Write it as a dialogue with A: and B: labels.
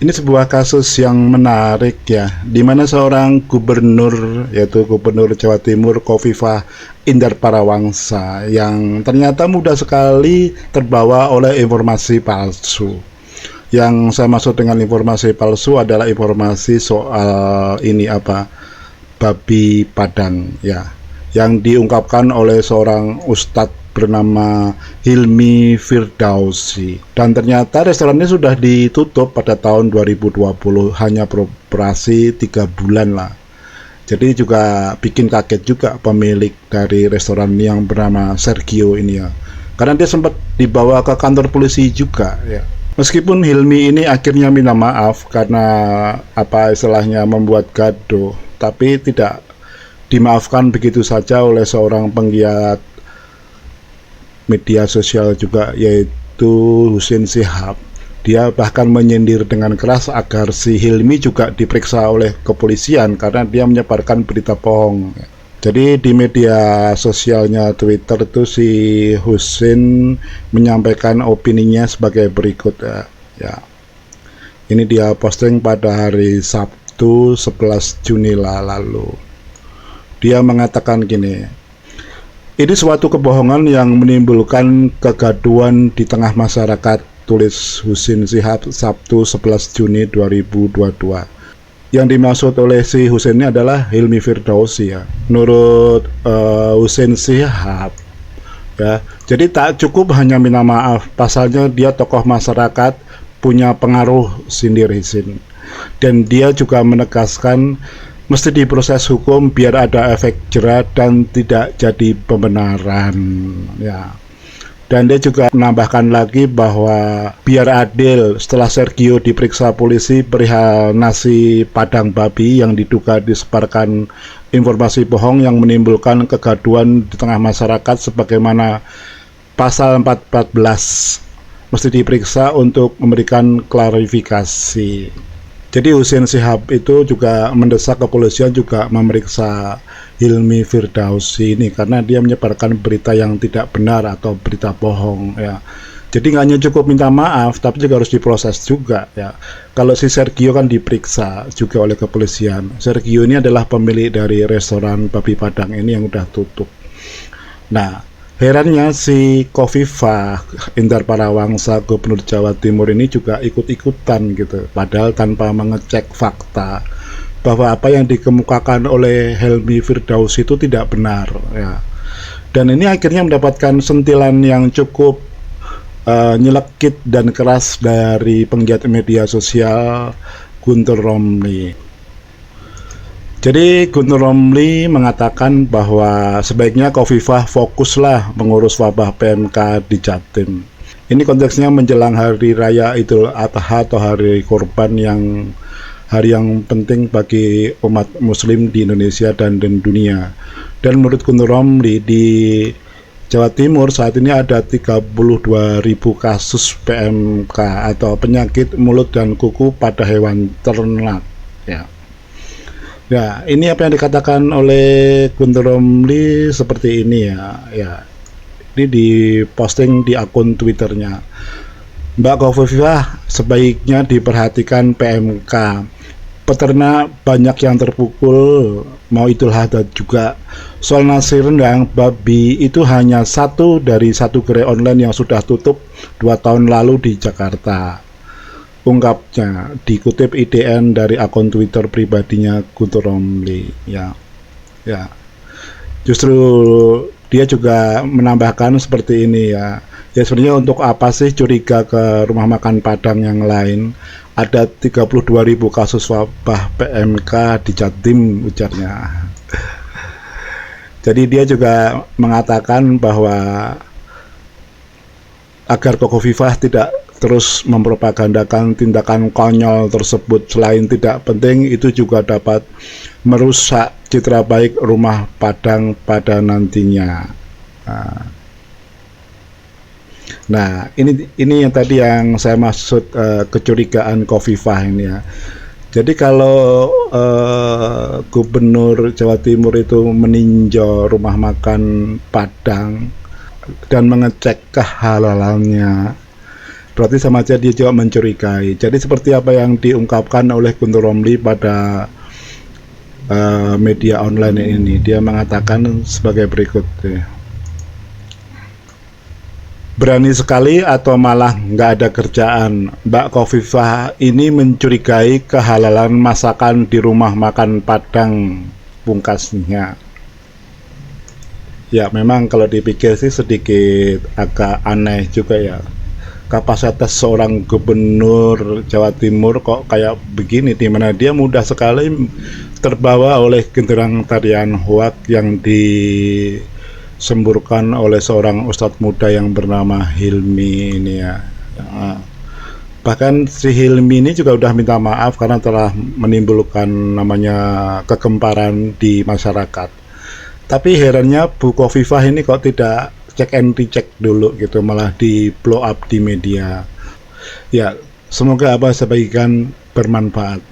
A: Ini sebuah kasus yang menarik ya, di mana seorang gubernur, yaitu Gubernur Jawa Timur Khofifah Indar Parawangsa, yang ternyata mudah sekali terbawa oleh informasi palsu. Yang saya maksud dengan informasi palsu adalah informasi soal ini apa, babi Padang ya, yang diungkapkan oleh seorang ustadz bernama Hilmi Firdausi, dan ternyata restorannya sudah ditutup pada tahun 2020, hanya beroperasi 3 bulan lah. Jadi juga bikin kaget juga pemilik dari restoran yang bernama Sergio ini ya, karena dia sempat dibawa ke kantor polisi juga ya. Meskipun Hilmi ini akhirnya minta maaf karena apa istilahnya membuat gaduh, tapi tidak dimaafkan begitu saja oleh seorang penggiat media sosial juga, yaitu Husin Shihab. Dia bahkan menyindir dengan keras agar si Hilmi juga diperiksa oleh kepolisian karena dia menyebarkan berita bohong. Jadi di media sosialnya Twitter itu si Husin menyampaikan opininya sebagai berikut ya. Ini dia posting pada hari Sabtu 11 Juni lalu. Dia mengatakan gini, ini suatu kebohongan yang menimbulkan kegaduhan di tengah masyarakat, tulis Husin Shihab Sabtu 11 Juni 2022. Yang dimaksud oleh si Husin ini adalah Hilmi Firdausi ya. Menurut Husin Shihab ya, jadi tak cukup hanya minta maaf, pasalnya dia tokoh masyarakat, punya pengaruh sindir Husin. Dan dia juga menegaskan mesti diproses hukum biar ada efek jera dan tidak jadi pembenaran ya. Dan dia juga menambahkan lagi bahwa biar adil, setelah Sergio diperiksa polisi perihal nasi padang babi yang diduga disebarkan informasi bohong yang menimbulkan kegaduhan di tengah masyarakat sebagaimana pasal 414, mesti diperiksa untuk memberikan klarifikasi. Jadi Husin Shihab itu juga mendesak kepolisian juga memeriksa Hilmi Firdausi ini karena dia menyebarkan berita yang tidak benar atau berita bohong ya. Jadi nggak hanya cukup minta maaf, tapi juga harus diproses juga ya. Kalau si Sergio kan diperiksa juga oleh kepolisian. Sergio ini adalah pemilik dari restoran babi Padang ini yang udah tutup. Nah, herannya si Khofifah Indar Parawangsa Gubernur Jawa Timur ini juga ikut-ikutan gitu, padahal tanpa mengecek fakta bahwa apa yang dikemukakan oleh Hilmi Firdausi itu tidak benar ya. Dan ini akhirnya mendapatkan sentilan yang cukup nyelekit dan keras dari penggiat media sosial Guntur Romli. Jadi Guntur Romli mengatakan bahwa sebaiknya Khofifah fokuslah mengurus wabah PMK di Jatim. Ini konteksnya menjelang hari raya Idul Adha atau hari kurban, yang hari yang penting bagi umat muslim di Indonesia dan dunia. Dan menurut Guntur Romli, di Jawa Timur saat ini ada 32.000 kasus PMK atau penyakit mulut dan kuku pada hewan ternak ya. Ya, ini apa yang dikatakan oleh Guntur Romli seperti ini ya. Ini diposting di akun Twitternya. Mbak Khofifah, sebaiknya diperhatikan PMK. Peternak banyak yang terpukul, mau Idul Adha juga. Soal nasi rendang babi itu hanya satu dari satu gerai online yang sudah tutup 2 tahun lalu di Jakarta, ungkapnya, dikutip IDN dari akun Twitter pribadinya Guntur Romli ya. Justru dia juga menambahkan seperti ini ya sebenarnya untuk apa sih curiga ke rumah makan Padang yang lain, ada 32.000 kasus wabah PMK di Jatim, ujarnya. Jadi dia juga mengatakan bahwa agar Khofifah tidak terus mempropagandakan tindakan konyol tersebut, selain tidak penting itu juga dapat merusak citra baik rumah Padang pada nantinya. Nah, ini yang tadi yang saya maksud kecurigaan Khofifah ini ya. Jadi kalau Gubernur Jawa Timur itu meninjau rumah makan Padang dan mengecek kehalalannya, berarti sama aja dia juga mencurigai. Jadi seperti apa yang diungkapkan oleh Guntur Romli pada media online ini, dia mengatakan sebagai berikut. Berani sekali atau malah nggak ada kerjaan, Mbak Khofifah ini mencurigai kehalalan masakan di rumah makan Padang, pungkasnya. Ya memang kalau dipikir sih sedikit agak aneh juga ya, kapasitas seorang gubernur Jawa Timur kok kayak begini, di mana dia mudah sekali terbawa oleh genderang tarian hoak yang disemburkan oleh seorang ustadz muda yang bernama Hilmi ini ya. Bahkan si Hilmi ini juga udah minta maaf karena telah menimbulkan namanya kegemparan di masyarakat. Tapi herannya Bu Khofifah ini kok tidak cek and recheck dulu gitu, malah di blow up di media. Ya, semoga apa saya bagikan bermanfaat.